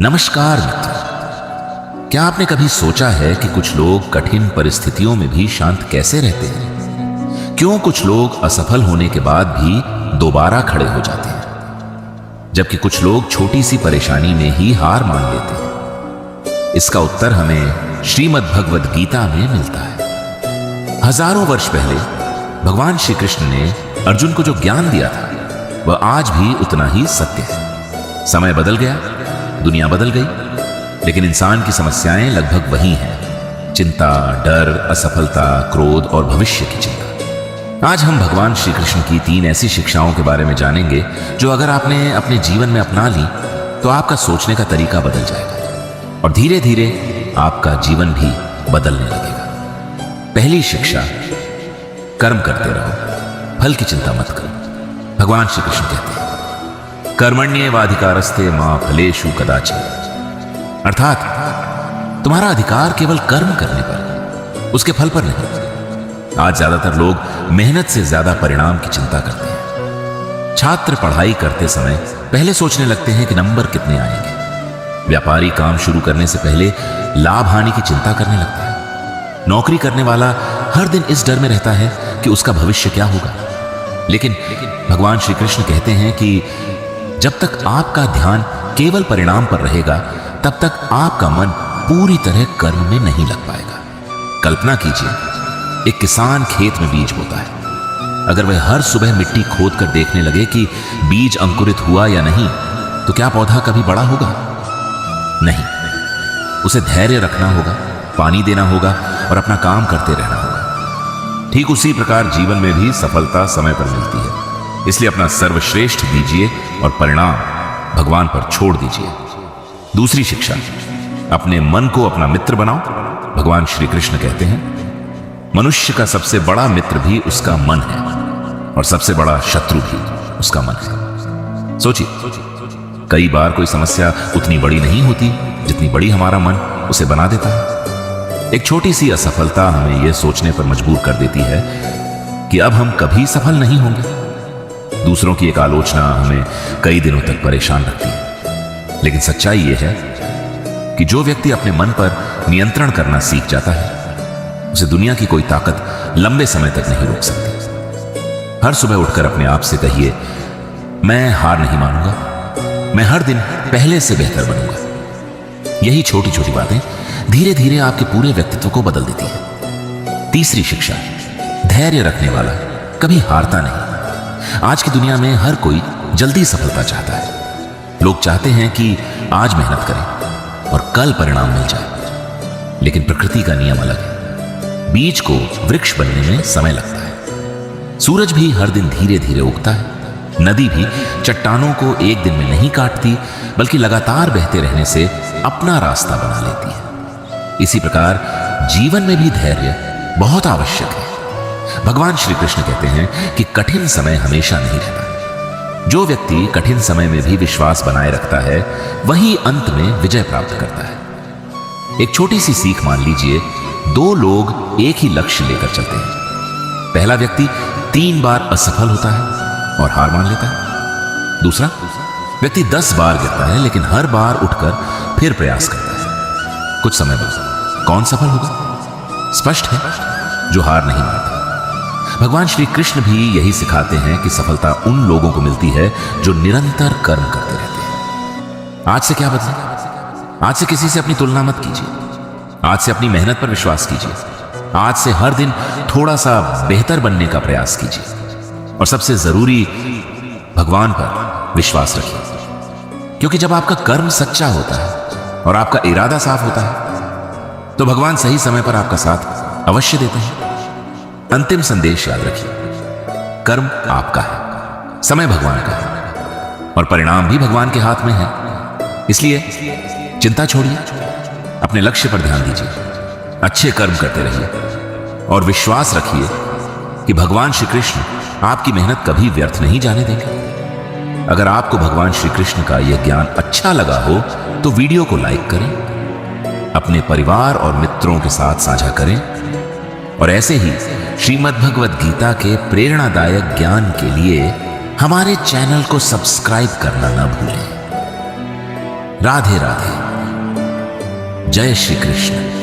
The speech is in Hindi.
नमस्कार मित्र, क्या आपने कभी सोचा है कि कुछ लोग कठिन परिस्थितियों में भी शांत कैसे रहते हैं? क्यों कुछ लोग असफल होने के बाद भी दोबारा खड़े हो जाते हैं, जबकि कुछ लोग छोटी सी परेशानी में ही हार मान लेते हैं? इसका उत्तर हमें श्रीमद् भगवद गीता में मिलता है। हजारों वर्ष पहले भगवान श्री कृष्ण ने अर्जुन को जो ज्ञान दिया था वह आज भी उतना ही सत्य है। समय बदल गया, दुनिया बदल गई, लेकिन इंसान की समस्याएं लगभग वही हैं। चिंता, डर, असफलता, क्रोध और भविष्य की चिंता। आज हम भगवान श्री कृष्ण की 3 ऐसी शिक्षाओं के बारे में जानेंगे जो अगर आपने अपने जीवन में अपना ली तो आपका सोचने का तरीका बदल जाएगा और धीरे धीरे आपका जीवन भी बदलने लगेगा। पहली शिक्षा, कर्म करते रहो, फल की चिंता मत करो। भगवान श्री कृष्ण कहते हैं, कर्मण्येवाधिकारस्ते मा फलेषु कदाचिन। अर्थात तुम्हारा अधिकार केवल कर्म करने पर, उसके फल पर नहीं। आज ज्यादातर लोग मेहनत से ज्यादा परिणाम की चिंता करते हैं। छात्र पढ़ाई करते समय पहले सोचने लगते हैं कि नंबर कितने आएंगे। व्यापारी काम शुरू करने से पहले लाभ हानि की चिंता करने लगता है। नौकरी करने वाला हर दिन इस डर में रहता है कि उसका भविष्य क्या होगा। लेकिन भगवान श्री कृष्ण कहते हैं कि जब तक आपका ध्यान केवल परिणाम पर रहेगा तब तक आपका मन पूरी तरह कर्म में नहीं लग पाएगा। कल्पना कीजिए, एक किसान खेत में बीज बोता है। अगर वह हर सुबह मिट्टी खोद कर देखने लगे कि बीज अंकुरित हुआ या नहीं, तो क्या पौधा कभी बड़ा होगा? नहीं। उसे धैर्य रखना होगा, पानी देना होगा और अपना काम करते रहना होगा। ठीक उसी प्रकार जीवन में भी सफलता समय पर मिलती है। इसलिए अपना सर्वश्रेष्ठ दीजिए और परिणाम भगवान पर छोड़ दीजिए। दूसरी शिक्षा, अपने मन को अपना मित्र बनाओ। भगवान श्री कृष्ण कहते हैं, मनुष्य का सबसे बड़ा मित्र भी उसका मन है और सबसे बड़ा शत्रु भी उसका मन है। सोचिए, कई बार कोई समस्या उतनी बड़ी नहीं होती जितनी बड़ी हमारा मन उसे बना देता है। एक छोटी सी असफलता हमें यह सोचने पर मजबूर कर देती है कि अब हम कभी सफल नहीं होंगे। दूसरों की एक आलोचना हमें कई दिनों तक परेशान रखती है। लेकिन सच्चाई यह है कि जो व्यक्ति अपने मन पर नियंत्रण करना सीख जाता है, उसे दुनिया की कोई ताकत लंबे समय तक नहीं रोक सकती। हर सुबह उठकर अपने आप से कहिए, मैं हार नहीं मानूंगा, मैं हर दिन पहले से बेहतर बनूंगा। यही छोटी छोटी बातें धीरे धीरे आपके पूरे व्यक्तित्व को बदल देती हैं। तीसरी शिक्षा, धैर्य रखने वाला कभी हारता नहीं। आज की दुनिया में हर कोई जल्दी सफलता चाहता है। लोग चाहते हैं कि आज मेहनत करें और कल परिणाम मिल जाए। लेकिन प्रकृति का नियम अलग है। बीज को वृक्ष बनने में समय लगता है। सूरज भी हर दिन धीरे धीरे उगता है। नदी भी चट्टानों को एक दिन में नहीं काटती, बल्कि लगातार बहते रहने से अपना रास्ता बना लेती है। इसी प्रकार जीवन में भी धैर्य बहुत आवश्यक है। भगवान श्री कृष्ण कहते हैं कि कठिन समय हमेशा नहीं रहता। जो व्यक्ति कठिन समय में भी विश्वास बनाए रखता है, वही अंत में विजय प्राप्त करता है। एक छोटी सी सीख मान लीजिए, 2 लोग एक ही लक्ष्य लेकर चलते हैं। पहला व्यक्ति 3 बार असफल होता है और हार मान लेता है। दूसरा व्यक्ति 10 बार गिरता है लेकिन हर बार उठकर फिर प्रयास करता है। कुछ समय बाद कौन सफल होगा? स्पष्ट है, जो हार नहीं मानता। भगवान श्री कृष्ण भी यही सिखाते हैं कि सफलता उन लोगों को मिलती है जो निरंतर कर्म करते रहते हैं। आज से क्या बदले? आज से किसी से अपनी तुलना मत कीजिए। आज से अपनी मेहनत पर विश्वास कीजिए। आज से हर दिन थोड़ा सा बेहतर बनने का प्रयास कीजिए और सबसे जरूरी, भगवान पर विश्वास रखिए। क्योंकि जब आपका कर्म सच्चा होता है और आपका इरादा साफ होता है, तो भगवान सही समय पर आपका साथ अवश्य देते हैं। अंतिम संदेश याद रखिए, कर्म आपका है, समय भगवान का है और परिणाम भी भगवान के हाथ में है। इसलिए चिंता छोड़िए, अपने लक्ष्य पर ध्यान दीजिए, अच्छे कर्म करते रहिए और विश्वास रखिए कि भगवान श्री कृष्ण आपकी मेहनत कभी व्यर्थ नहीं जाने देंगे। अगर आपको भगवान श्री कृष्ण का यह ज्ञान अच्छा लगा हो तो वीडियो को लाइक करें, अपने परिवार और मित्रों के साथ साझा करें और ऐसे ही श्रीमद् भगवद गीता के प्रेरणादायक ज्ञान के लिए हमारे चैनल को सब्सक्राइब करना न भूलें। राधे राधे। जय श्री कृष्ण।